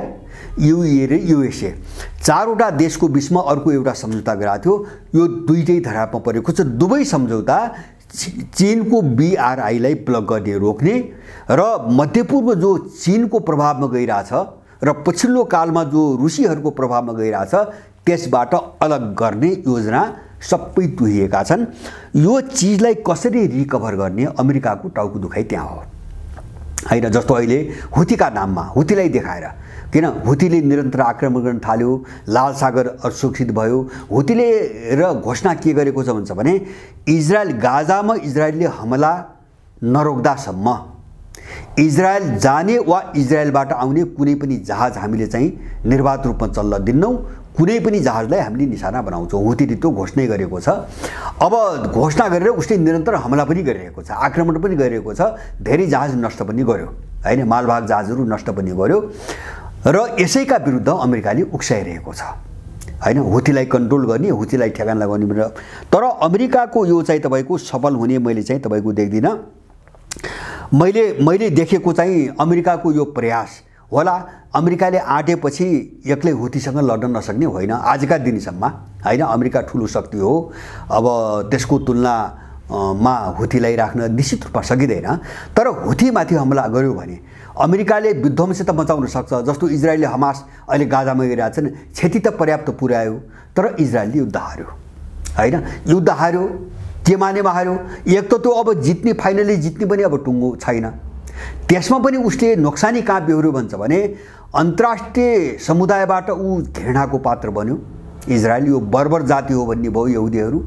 युएई र USA, चारवटा देशको बीचमा अर्को एउटा सम्झौता गराएको थियो। यो दुईटै धरापमा परेको छ। दुवै सम्झौता चीनको BRI-लाई ब्लक गर्ने, रोक्ने र मध्यपूर्व जो चीनको प्रभावमा गइरहेछ र पछिल्लो कालमा जो रुसीहरूको प्रभावमा गइरहेछ त्यसबाट अलग गर्ने योजना सबै तुहिएका छन्। यो चीजलाई कसरी रिकभर गर्ने अमेरिकाको टाउको दुखाइ त्यहाँ हो हैन। जस्तो अहिले हुतीका नाममा हुतीलाई देखाएर, किन हुतीले निरन्तर आक्रमण गर्न थाल्यो, लाल सागर असुरक्षित भयो। हुतीले र घोषणा के गरेको छ भन्छ भने इजरायल गाजामा इजरायलले हमला नरोक्दासम्म इजरायल जाने वा इजरायलबाट आउने कुनै पनि जहाज हामीले चाहिँ निर्वाध रूपमा चल्न दिन्नौँ, कुनै पनि जहाजलाई हामीले निशाना बनाउँछौँ। हुतीले त्यो घोषणा गरेको छ। अब घोषणा गरेर उसले निरन्तर हमला पनि गरिरहेको छ, आक्रमण पनि गरिरहेको छ, धेरै जहाज नष्ट पनि गर्यो हैन, मालवाहक जहाजहरू नष्ट पनि गर्यो र यसैका विरुद्ध अमेरिकाले उक्साइरहेको छ हैन। हुतीलाई कन्ट्रोल गर्ने, हुतीलाई ठेगान लगाउने भनेर। तर अमेरिकाको यो चाहिँ तपाईको सफल हुने मैले चाहिँ तपाईको देख्दिनँ। मैले देखेको चाहिँ अमेरिकाको यो प्रयास होला, अमेरिकाले आँटेपछि एक्लै हुतीसँग लड्न नसक्ने होइन आजका दिनसम्म हैन। अमेरिका ठुलो शक्ति हो, अब त्यसको तुलनामा हुतीलाई राख्न निश्चित रूपमा सकिँदैन। तर हुतीमाथि हमला गर्यो भने अमेरिकाले विध्वंस त मचाउन सक्छ। जस्तो इजरायलले हमास अहिले गाजामा गइरहेका छन्, क्षति त पर्याप्त पुर्यायो, तर इजरायलले युद्ध हार्यो हैन। युद्ध हार्यो, के मानेमा हार्यो? एक त त्यो अब जित्ने, फाइनली जित्ने पनि अब टुङ्गो छैन। त्यसमा पनि उसले नोक्सानी कहाँ बेहोर्यो भन्छ भने अन्तर्राष्ट्रिय समुदायबाट ऊ घृणाको पात्र बन्यो। इजरायल यो बर्बर जाति हो भन्ने भयो यहुदीहरू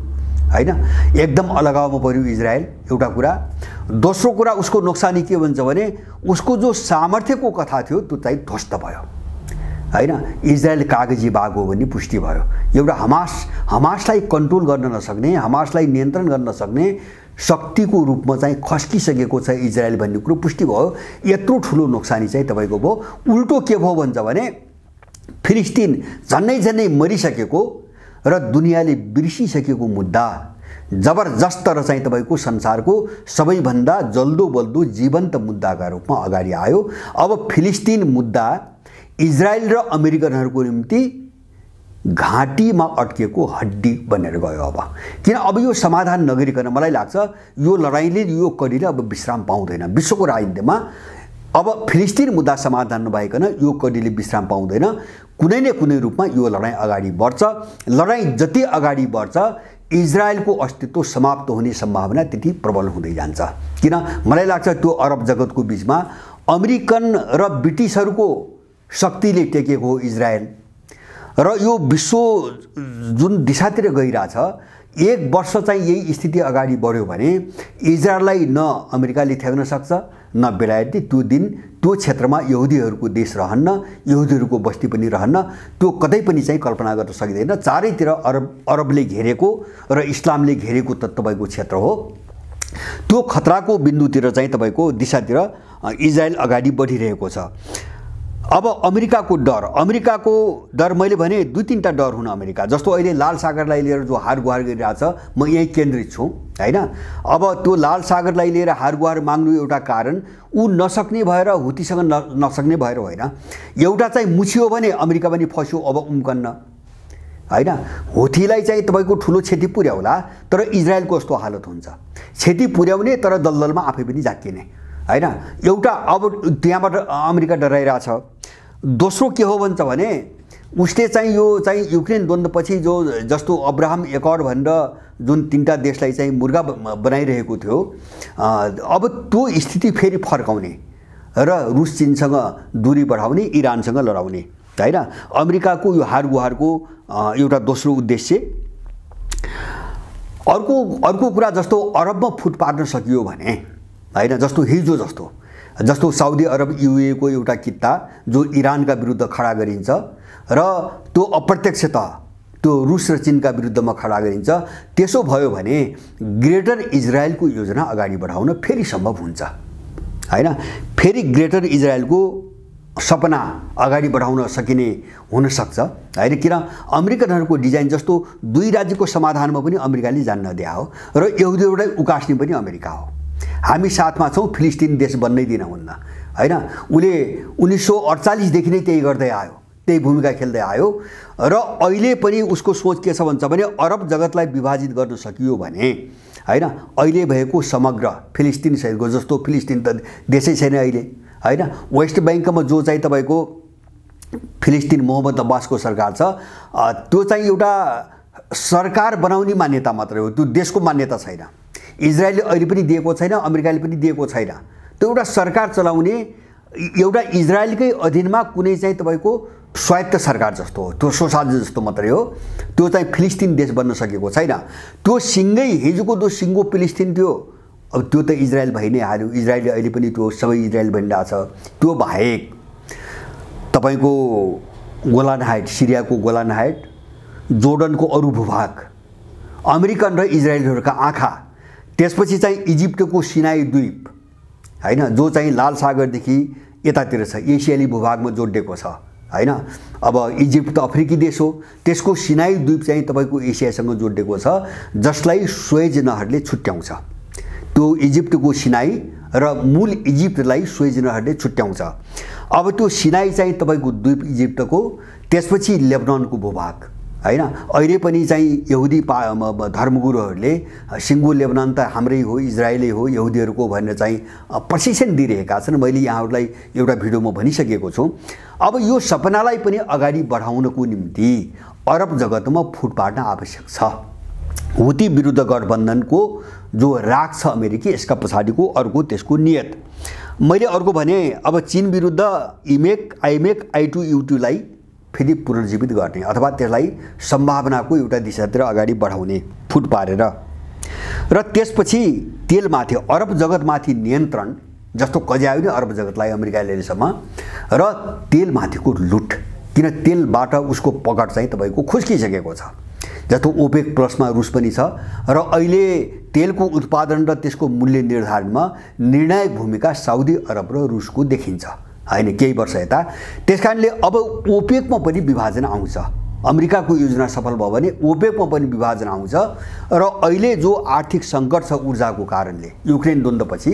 हैन, एकदम अलगावमा पर्यो इजरायल, एउटा कुरा। दोस्रो कुरा उसको नोक्सानी के भन्छ भने उसको जो सामर्थ्यको कथा थियो त्यो चाहिँ ध्वस्त भयो हैन। इजरायल कागजी बाघ हो भन्ने पुष्टि भयो। एउटा हमासलाई कन्ट्रोल गर्न नसक्ने, हमासलाई नियन्त्रण गर्न नसक्ने शक्तिको रूपमा चाहिँ खस्किसकेको छ इजरायल भन्ने कुरो पुष्टि भयो। यत्रो ठुलो नोक्सानी चाहिँ तपाईको भयो। उल्टो के भयो भन्छ भने फिलिस्तिन झन्नै मरिसकेको र दुनियाँले बिर्सिसकेको मुद्दा जबरजस्त र चाहिँ तपाईको संसारको सबैभन्दा जल्दो बल्दो जीवन्त मुद्दाका रूपमा अगाडि आयो। अब फिलिस्तिन मुद्दा इजरायल र अमेरिकनहरूको निम्ति घाँटीमा अड्केको हड्डी बनेर गयो। अब किन अब यो समाधान नगरिकन मलाई लाग्छ यो लडाइँले, यो कडीले अब विश्राम पाउँदैन विश्वको राजनीतिमा। अब फिलिस्तिन मुद्दा समाधान नभइकन यो कडीले विश्राम पाउँदैन। कुनै न कुनै रूपमा यो लडाइँ अगाडि बढ्छ। लडाइँ जति अगाडि बढ्छ इजरायलको अस्तित्व समाप्त हुने सम्भावना त्यति प्रबल हुँदै जान्छ। किन मलाई लाग्छ त्यो अरब जगतको बीचमा अमेरिकन र ब्रिटिसहरूको शक्तिले टेकेको हो इजरायल र यो विश्व जुन दिशातिर गइरहेछ, 1 वर्ष चाहिँ यही स्थिति अगाडि बढ्यो भने इजरायललाई न अमेरिकाले थ्याक्न सक्छ न बेलायतले। त्यो दिन त्यो क्षेत्रमा यहुदीहरूको देश रहन्न, यहुदीहरूको बस्ती पनि रहन्न, त्यो कतै पनि चाहिँ कल्पना गर्न सकिँदैन। चारैतिर अरबले घेरेको र इस्लामले घेरेको त तपाईँको क्षेत्र हो। त्यो खतराको बिन्दुतिर चाहिँ तपाईँको दिशातिर इजरायल अगाडि बढिरहेको छ। अब अमेरिकाको डर मैले भने 2-3टा डर हुन् अमेरिका। जस्तो अहिले लाल सागरलाई लिएर जो हारगुहार गरिरहेछ, म यहीँ केन्द्रित छु हैन। अब त्यो लाल सागरलाई लिएर हारगुहार माग्नु एउटा कारण ऊ नसक्ने भएर, हुतीसँग नसक्ने भएर होइन। एउटा चाहिँ मुछियो भने अमेरिका पनि फस्यो, अब उम्कन्न हैन। हुतीलाई चाहिँ तपाईँको ठुलो क्षति पुर्याउला, तर इजरायलको कस्तो हालत हुन्छ, क्षति पुर्याउने तर दलदलमा आफै पनि झाक्किने हैन। एउटा अब त्यहाँबाट अमेरिका डराइरहेछ। दोस्रो के हो भन्छ भने उसले चाहिँ यो चाहिँ युक्रेन द्वन्द्वपछि जस्तो अब्राहम एकर्ड भनेर जुन 3टा देशलाई चाहिँ मुर्गा बनाइरहेको थियो, अब त्यो स्थिति फेरि फर्काउने र रुस चीनसँग दूरी बढाउने, इरानसँग लडाउने हैन। अमेरिकाको यो हारगुहारको एउटा दोस्रो उद्देश्य। अर्को कुरा जस्तो अरबमा फुट पार्न सकियो भने हैन, जस्तो हिजो जस्तो साउदी अरब युए को एउटा किता जो इरानका विरुद्ध खडा गरिन्छ र त्यो अप्रत्यक्षतः त्यो रुस र चीनका विरुद्धमा खडा गरिन्छ। त्यसो भयो भने ग्रेटर इजरायलको योजना अगाडि बढाउन फेरि सम्भव हुन्छ हैन। फेरि ग्रेटर इजरायलको सपना अगाडि बढाउन सकिने हुन सक्छ हैन। किन अमेरिकनहरूको डिजाइन जस्तो 2 राज्यको समाधानमा पनि अमेरिकाले जान्न नदिया हो र यहुदीहरूलाई उकास्ने पनि अमेरिका हो। हामी साथमा छौँ, फिलिस्तिन देश बन्नै दिन हुन्न हैन। उले 1948 देखि नै त्यही गर्दै आयो, त्यही भूमिका खेल्दै आयो र अहिले पनि उसको सोच के छ भन्छ भने अरब जगतलाई विभाजित गर्न सकियो भने हैन, अहिले भएको समग्र फिलिस्तिन सहितको, जस्तो फिलिस्तिन त देशै छैन अहिले हैन। वेस्ट बैंकमा जो चाहिँ तपाईको फिलिस्तिन मोहम्मद अब्बासको सरकार छ, त्यो चाहिँ एउटा सरकार बनाउने मान्यता मात्रै हो, त्यो देशको मान्यता छैन। इजरायलले अहिले पनि दिएको छैन, अमेरिकाले पनि दिएको छैन। त्यो एउटा सरकार चलाउने, एउटा इजरायलकै अधीनमा कुनै चाहिँ तपाईको स्वायत्त सरकार जस्तो हो, त्यो सोसाइटी जस्तो मात्रै हो। त्यो चाहिँ फिलिस्तिन देश बन्न सकेको छैन। त्यो सिङ्गै हिजोको जो सिङ्गो फिलिस्तिन थियो, अब त्यो त इजरायल भइ नै हाल्यो। इजरायलले अहिले पनि त्यो सबै इजरायल भनिरहेछ। त्यो बाहेक तपाईको गोलान हाइट, सिरियाको गोलान हाइट, जोर्डनको अरू भूभाग, अमेरिकन र इजरायलीहरूका आँखा, त्यसपछि चाहिँ इजिप्टको सिनाई द्वीप हैन, जो चाहिँ लाल सागरदेखि यतातिर छ, एसियाली भूभागमा जोडिएको छ हैन। अब इजिप्ट त अफ्रिकी देश हो, त्यसको सिनाई द्वीप चाहिँ तपाईको एसियासँग जोडिएको छ, जसलाई सुएज नहरले छुट्याउँछ। त्यो इजिप्टको सिनाई र मूल इजिप्टलाई सुएज नहरले छुट्याउँछ। अब त्यो सिनाई चाहिँ तपाईको द्वीप इजिप्टको, त्यसपछि लेबनानको भूभाग हैन। अहिले पनि चाहिँ यहुदी धर्मगुरुहरूले सिङ्गो लेबनान त हाम्रै हो, इजरायलै हो, यहुदीहरूको भनेर चाहिँ प्रशिक्षण दिइरहेका छन्। मैले यहाँहरूलाई एउटा भिडियोमा भनिसकेको छु। अब यो सपनालाई पनि अगाडि बढाउनको निम्ति अरब जगतमा फुट पार्न आवश्यक छ। हुती विरुद्ध गठबन्धनको जो राग छ अमेरिकी, यसका पछाडिको अर्को त्यसको नियत। मैले अर्को भने अब चीन विरुद्ध इमेक, आइमेक, I2U2लाई फेरि पुनर्जीवित गर्ने अथवा त्यसलाई सम्भावनाको एउटा दिशातिर अगाडि बढाउने फुट पारेर, र त्यसपछि तेलमाथि अरब जगतमाथि नियन्त्रण जस्तो कज्यायो नि अरब जगतलाई अमेरिकाले अहिलेसम्म, र तेलमाथिको लुट। किन तेलबाट उसको पकड चाहिँ तपाईको खुस्किसकेको छ। जस्तो ओपेक प्लसमा रुस पनि छ र अहिले तेलको उत्पादन र त्यसको मूल्य निर्धारणमा निर्णायक भूमिका साउदी अरब र रुसको देखिन्छ हैन केही वर्ष यता। त्यसकारणले अब ओपेकमा पनि विभाजन आउँछ। अमेरिकाको योजना सफल भयो भने ओपेकमा पनि विभाजन आउँछ र अहिले जो आर्थिक सङ्कट छ ऊर्जाको कारणले युक्रेन द्वन्द्वपछि,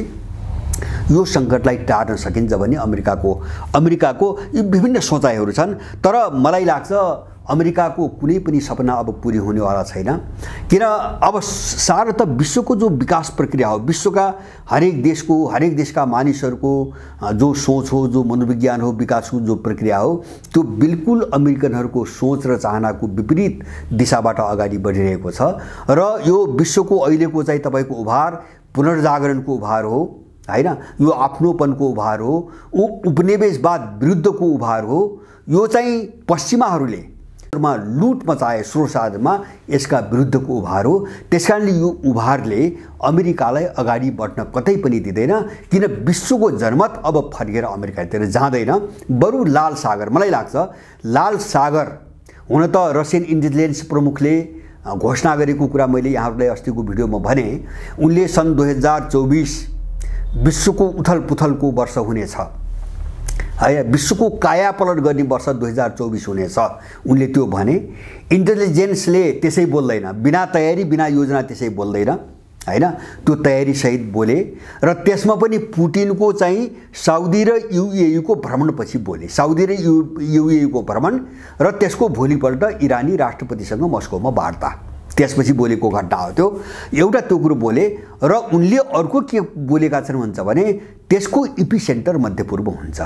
यो सङ्कटलाई टार्न सकिन्छ भने अमेरिकाको यी विभिन्न सोचाइहरू छन्। तर मलाई लाग्छ अमेरिकाको कुनै पनि सपना अब पुरी हुनेवाला छैन। किन अब सारा विश्वको जो विकास प्रक्रिया हो, विश्वका हरेक देशका मानिसहरूको जो सोच हो, जो मनोविज्ञान हो, विकासको जो प्रक्रिया हो, त्यो बिल्कुल अमेरिकनहरूको सोच र चाहनाको विपरीत दिशाबाट अगाडि बढिरहेको छ। र यो विश्वको अहिलेको चाहिँ तपाईँको उभार पुनर्जागरणको उभार हो हैन, यो आफ्नोपनको उभार हो, उपनिवेशवाद विरुद्धको उभार हो। यो चाहिँ पश्चिमाहरूले मा लुट मचाए स्रोत साधनमा यसका विरुद्धको उभार हो। त्यसकारणले यो उभारले अमेरिकालाई अगाडि बढ्न कतै पनि दिँदैन, किन विश्वको जनमत अब फर्केर अमेरिकातिर जाँदैन। बरु लाल सागर, मलाई लाग्छ लाल सागर हुन त रसियन इन्टेलिजेन्स प्रमुखले घोषणा गरेको कुरा मैले यहाँहरूलाई अस्तिको भिडियोमा भने, उनले सन् 2024 विश्वको उथलपुथलको वर्ष हुनेछ है, विश्वको कायापलट गर्ने वर्ष 2024 हुनेछ उनले त्यो भने। इन्टेलिजेन्सले त्यसै बोल्दैन, बिना तयारी बिना योजना त्यसै बोल्दैन हैन, त्यो तयारी सहित बोले र त्यसमा पनि पुटिनको चाहिँ साउदी र युएईको भ्रमणपछि बोले। साउदी र युएईको भ्रमण र त्यसको भोलिपल्ट इरानी राष्ट्रपतिसँग मस्कोमा वार्ता, त्यसपछि बोलेको घटना हो त्यो। एउटा त्यो कुरो बोले र उनले अर्को के बोलेका छन् भन्छ भने त्यसको इपिसेन्टर मध्यपूर्व हुन्छ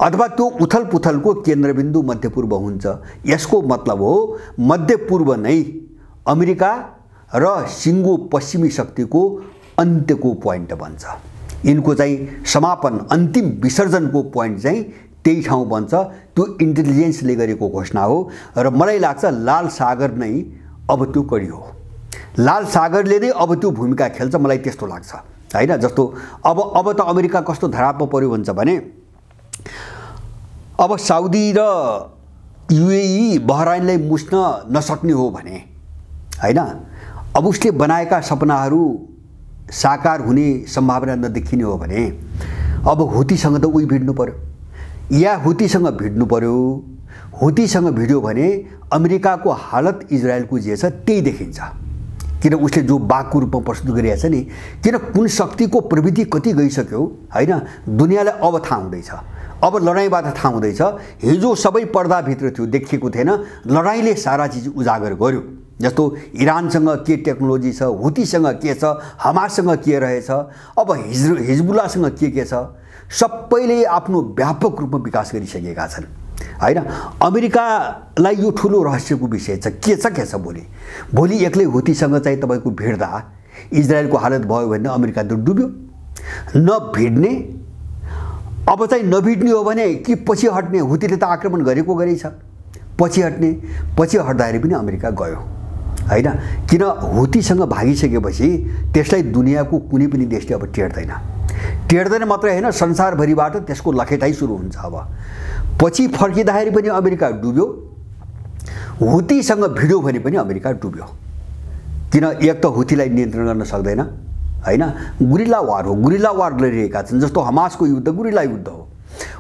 अथवा त्यो उथलपुथलको केन्द्रबिन्दु मध्यपूर्व हुन्छ। यसको मतलब हो मध्यपूर्व नै अमेरिका र सिङ्गो पश्चिमी शक्तिको अन्त्यको पोइन्ट बन्छ। यिनको चाहिँ समापन अन्तिम विसर्जनको पोइन्ट चाहिँ त्यही ठाउँ बन्छ। त्यो इन्टेलिजेन्सले गरेको घोषणा हो र मलाई लाग्छ लाल सागर नै अब त्यो कडी हो। लाल सागरले नै अब त्यो भूमिका खेल्छ, मलाई त्यस्तो लाग्छ हैन। जस्तो अब त अमेरिका कस्तो धरापमा पर्यो भन्छ भने अब साउदी र युएई बहराइनलाई मुस्न नसक्ने हो भने हैन, अब उसले बनाएका सपनाहरू साकार हुने सम्भावना नदेखिने हो भने अब हुतीसँग त उही भिड्नु पर्यो या हुतीसँग भिड्नु पर्यो। हुतीसँग भिड्यो भने अमेरिकाको हालत इजरायलको जे छ त्यही देखिन्छ, किन उसले जो बाघको रूपमा प्रस्तुत गरिएको छ नि, किन कुन शक्तिको प्रवृत्ति कति गइसक्यो हैन, दुनियाँलाई अब थाहा हुँदैछ। अब लडाइँबाट थाहा हुँदैछ। हिजो सबै पर्दाभित्र थियो, देखिएको थिएन, लडाइँले सारा चिज उजागर गर्यो। जस्तो इरानसँग के टेक्नोलोजी छ, हुतीसँग के छ, हमाससँग के रहेछ, अब हिजबुल्लासँग के छ, सबैले आफ्नो व्यापक रूपमा विकास गरिसकेका छन् हैन। अमेरिकालाई यो ठुलो रहस्यको विषय छ, के छ भोलि एक्लै हुतीसँग चाहिँ तपाईको भिड्दा इजरायलको हालत भयो भने अमेरिका त डुब्यो। नभिड्ने अब चाहिँ नभिड्ने हो भने कि पछि हट्ने, हुतीले त आक्रमण गरेको गरेछ, पछि हट्दाखेरि पनि अमेरिका गयो हैन। किन हुतीसँग भागिसकेपछि त्यसलाई दुनियाँको कुनै पनि देशले अब टेर्दैन मात्रै हैन, संसारभरिबाट त्यसको लखेटाइ सुरु हुन्छ। अब पछि फर्किँदाखेरि पनि अमेरिका डुब्यो, हुतीसँग भिड्यो भने पनि अमेरिका डुब्यो। किन एक त हुतीलाई नियन्त्रण गर्न सक्दैन हैन, गुरिल्ला वार हो, गुरिल्ला वार लडिरहेका छन्। जस्तो हमासको युद्ध गुरिल्ला युद्ध हो,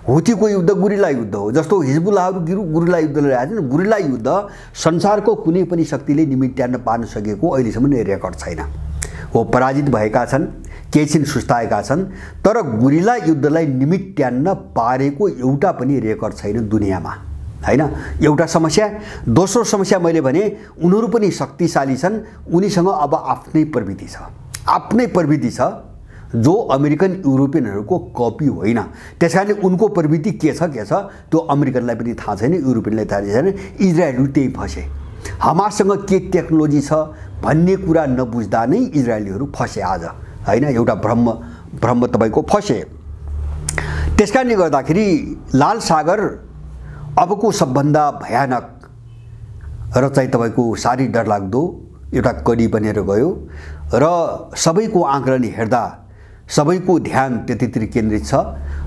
हुतीको युद्ध गुरिल्ला युद्ध हो, जस्तो हिजबुल्लाहरु गुरिल्ला युद्ध लडिरहेका छन्। गुरिल्ला युद्ध संसारको कुनै पनि शक्तिले निमित्यान्न पार्न सकेको अहिलेसम्म रेकर्ड छैन हो। पराजित भएका छन्, केही छिन सुस्ताएका छन्, तर गुरिल्ला युद्धलाई निमित्यान्न पारेको एउटा पनि रेकर्ड छैन दुनियाँमा हैन। एउटा समस्या। दोस्रो समस्या मैले भने उनीहरू पनि शक्तिशाली छन्, उनीसँग अब आफ्नै प्रवृत्ति छ जो अमेरिकन युरोपियनहरूको कपी होइन। त्यसकारणले उनको प्रवृत्ति के छ त्यो अमेरिकनलाई पनि थाहा छैन, युरोपियनलाई थाहा छैन। इजरायलहरू त्यही फसे। हमाससँग के टेक्नोलोजी छ भन्ने कुरा नबुझ्दा नै इजरायलीहरू फसे आज हैन, एउटा भ्रम तपाईको फसे। त्यसकारणले गर्दाखेरि लाल सागर अबको सबभन्दा भयानक र चाहिँ तपाईको साह्रै डरलाग्दो एउटा कडी बनेर गयो र सबैको आँकलन हेर्दा सबैको ध्यान त्यतितिर केन्द्रित छ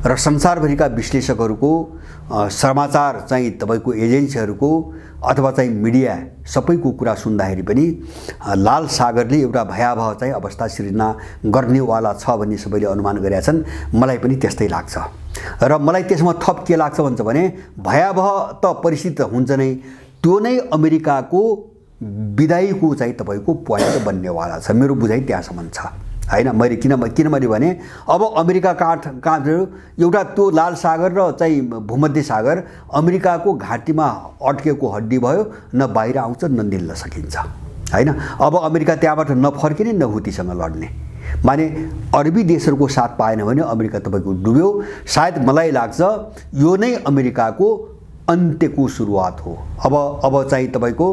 र संसारभरिका विश्लेषकहरूको समाचार चाहिँ तपाईको एजेन्सीहरूको अथवा चाहिँ मिडिया सबैको कुरा सुन्दाखेरि पनि लाल सागरले एउटा भयावह चाहिँ अवस्था सिर्जना गर्नेवाला छ भन्ने सबैले अनुमान गरेका छन्। मलाई पनि त्यस्तै लाग्छ र मलाई त्यसमा थप के लाग्छ भन्छ भने भयावह त परिस्थिति हुन्छ नै, त्यो नै अमेरिकाको विदाईको चाहिँ तपाईको पोइन्ट बन्नेवाला छ। मेरो बुझाइ त्यहाँसम्म छ हैन। मैले किनभने भने अब अमेरिका कहाँ एउटा त्यो लाल सागर र चाहिँ भूमध्य सागर अमेरिकाको घाँटीमा अड्केको हड्डी भयो, न बाहिर आउँछ न निल्न सकिन्छ हैन। अब अमेरिका त्यहाँबाट नफर्किने न हुतीसँग लड्ने, माने अरबी देशहरूको साथ पाएन भने अमेरिका तपाईको डुब्यो। सायद मलाई लाग्छ यो नै अमेरिकाको अन्त्यको सुरुवात हो। अब चाहिँ तपाईको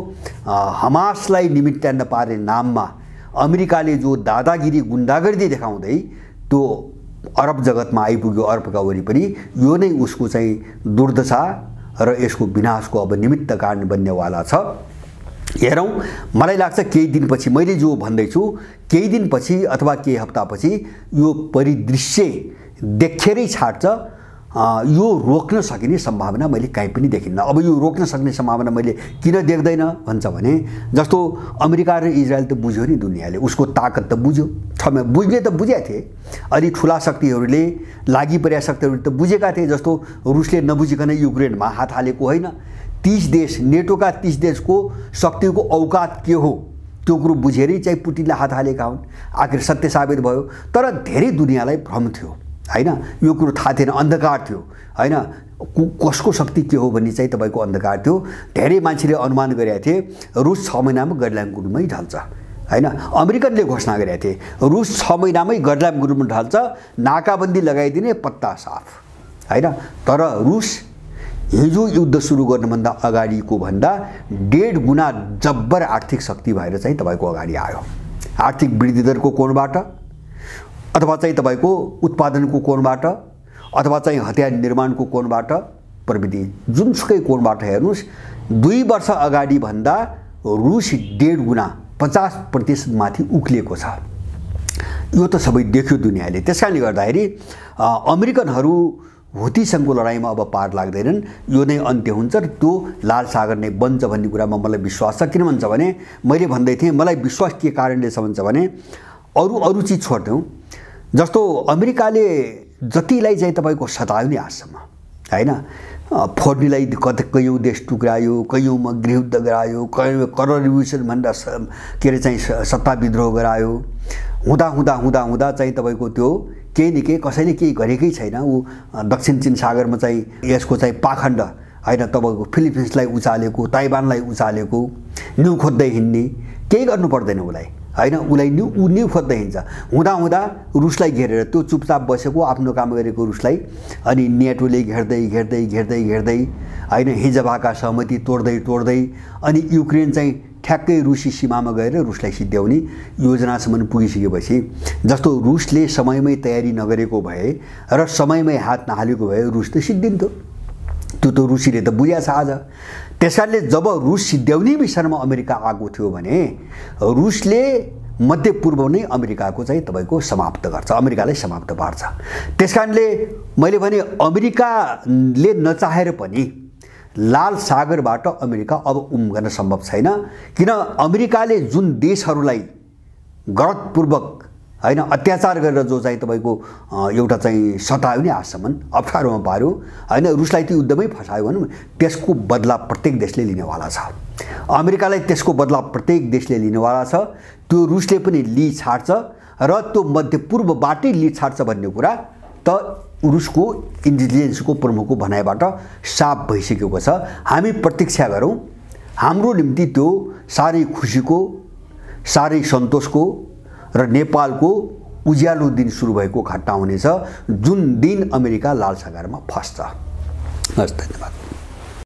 हमासलाई निमित्तान्न पार्ने नाममा अमेरिकाले जो दादागिरी गुण्डागर्दी देखाउँदै त्यो अरब जगतमा आइपुग्यो, अरबका वरिपरि, यो नै उसको चाहिँ दुर्दशा र यसको विनाशको अब निमित्त कारण बन्नेवाला छ। हेरौँ, मलाई लाग्छ केही दिनपछि, मैले जो भन्दैछु केही दिनपछि अथवा केही हप्तापछि यो परिदृश्य देखेरै छाड्छ। यो रोक्न सकिने सम्भावना मैले कहीँ पनि देखिन्न। अब यो रोक्न सक्ने सम्भावना मैले किन देख्दैन भन्छ भने, जस्तो अमेरिका र इजरायल त बुझ्यो नि दुनियाँले, उसको ताकत त बुझ्यो, बुझ्ने त बुझेका थिए। अनि ठुला शक्तिहरूले, लागि परेका शक्तिहरूले त बुझेका थिए। जस्तो रुसले नबुझिकन युक्रेनमा हात हालेको होइन। 30 देश, नेटोका 30 देशको शक्तिको औकात के हो त्यो कुरो बुझेरै चाहिँ पुटिनले हात हालेका हुन्। आखिर सत्य साबित भयो। तर धेरै दुनियाँलाई भ्रम थियो हैन, यो कुरो थाहा थिएन, अन्धकार थियो हैन, कसको शक्ति के हो भन्ने चाहिँ तपाईँको अन्धकार थियो। धेरै मान्छेले अनुमान गरेका थिए रुस 6 महिनामा गर्ल्याम गुरुङमै ढल्छ हैन। अमेरिकनले घोषणा गरेका थिए रुस 6 महिनामै गर्ल्याम गुरुङमा ढल्छ, नाकाबन्दी लगाइदिने, पत्ता साफ हैन। तर रुस हिजो युद्ध सुरु गर्नुभन्दा अगाडिको भन्दा 1.5 गुणा जब्बर आर्थिक शक्ति भएर चाहिँ तपाईँको अगाडि आयो। आर्थिक वृद्धि दरको कोणबाट, अथवा चाहिँ तपाईँको उत्पादनको कोणबाट, अथवा चाहिँ हतियार निर्माणको कोणबाट, प्रविधि जुनसुकै कोणबाट हेर्नुहोस्, 2 वर्ष अगाडि भन्दा रुस 1.5 गुणा 50% माथि उक्लिएको छ। यो त सबै देख्यो दुनियाँले। त्यसकारणले गर्दाखेरि अमेरिकनहरू हुतीसँगको लडाइँमा अब पार लाग्दैनन्। यो नै अन्त्य हुन्छ र त्यो लाल सागर नै बन्छ भन्ने कुरामा मलाई विश्वास छ। किन भन्छ भने, मैले भन्दै थिएँ मलाई विश्वास के कारणले छ भन्छ भने, अरू चिज छोड्थ्यौँ। जस्तो अमेरिकाले जतिलाई चाहिँ तपाईँको सतायो नि आजसम्म हैन, फोर्नीलाई कयौँ देश टुक्रायो, कयौँमा गृहयुद्ध गरायो, करोड रिभोल्युसन भनेर के अरे चाहिँ सत्ता विद्रोह गरायो। हुँदा चाहिँ तपाईँको त्यो केही न केही कसैले केही गरेकै छैन। ऊ दक्षिण चीन सागरमा चाहिँ यसको चाहिँ पाखण्ड हैन, तपाईँको फिलिपिन्सलाई उचालेको, ताइवानलाई उचालेको, न्यु खोज्दै हिँड्ने, केही गर्नु पर्दैन उसलाई हैन। उसलाई न्यु खोज्दै हिँड्छ। हुँदा रुसलाई घेरेर त्यो चुपचाप बसेको आफ्नो काम गरेको रुसलाई अनि नेटोले घेर्दै हैन, हिजोभाका सहमति तोड्दै अनि युक्रेन चाहिँ ठ्याक्कै रुसी सीमामा गएर रुसलाई सिद्ध्याउने योजनासम्म पुगिसकेपछि, जस्तो रुसले समयमै तयारी नगरेको भए र समयमै हात नहालेको भए रुस त सिद्धिन्थ्यो। त्यो त रुसीले त बुझेछ आज। त्यसकारणले जब रुस सिद्ध्याउने विषयमा अमेरिका आएको थियो भने रुसले मध्यपूर्व नै अमेरिकाको चाहिँ तपाईँको समाप्त गर्छ, अमेरिकालाई समाप्त पार्छ। त्यसकारणले मैले भने अमेरिकाले नचाहेर पनि लाल सागरबाट अमेरिका अब उम्कन सम्भव छैन। किन अमेरिकाले जुन देशहरूलाई गलतपूर्वक हैन अत्याचार गरेर जो चाहिँ तपाईँको एउटा चाहिँ सतायो नि आजसम्म, अप्ठ्यारोमा पार्यो हैन, रुसलाई त्यो युद्धमै फसायो भनौँ, त्यसको बदला प्रत्येक देशले लिनेवाला छ। अमेरिकालाई त्यसको बदला प्रत्येक देशले लिनेवाला छ। त्यो रुसले पनि लिई छाड्छ र त्यो मध्यपूर्वबाटै लिई छाड्छ भन्ने कुरा त रुसको इन्टेलिजेन्सको प्रमुखको भनाइबाट साफ भइसकेको छ। हामी प्रतीक्षा गरौँ। हाम्रो निम्ति त्यो साह्रै खुसीको, साह्रै सन्तोषको र नेपालको उज्यालो दिन सुरु भएको घटना हुनेछ जुन दिन अमेरिका लाल सागरमा फस्छ। हस्, धन्यवाद।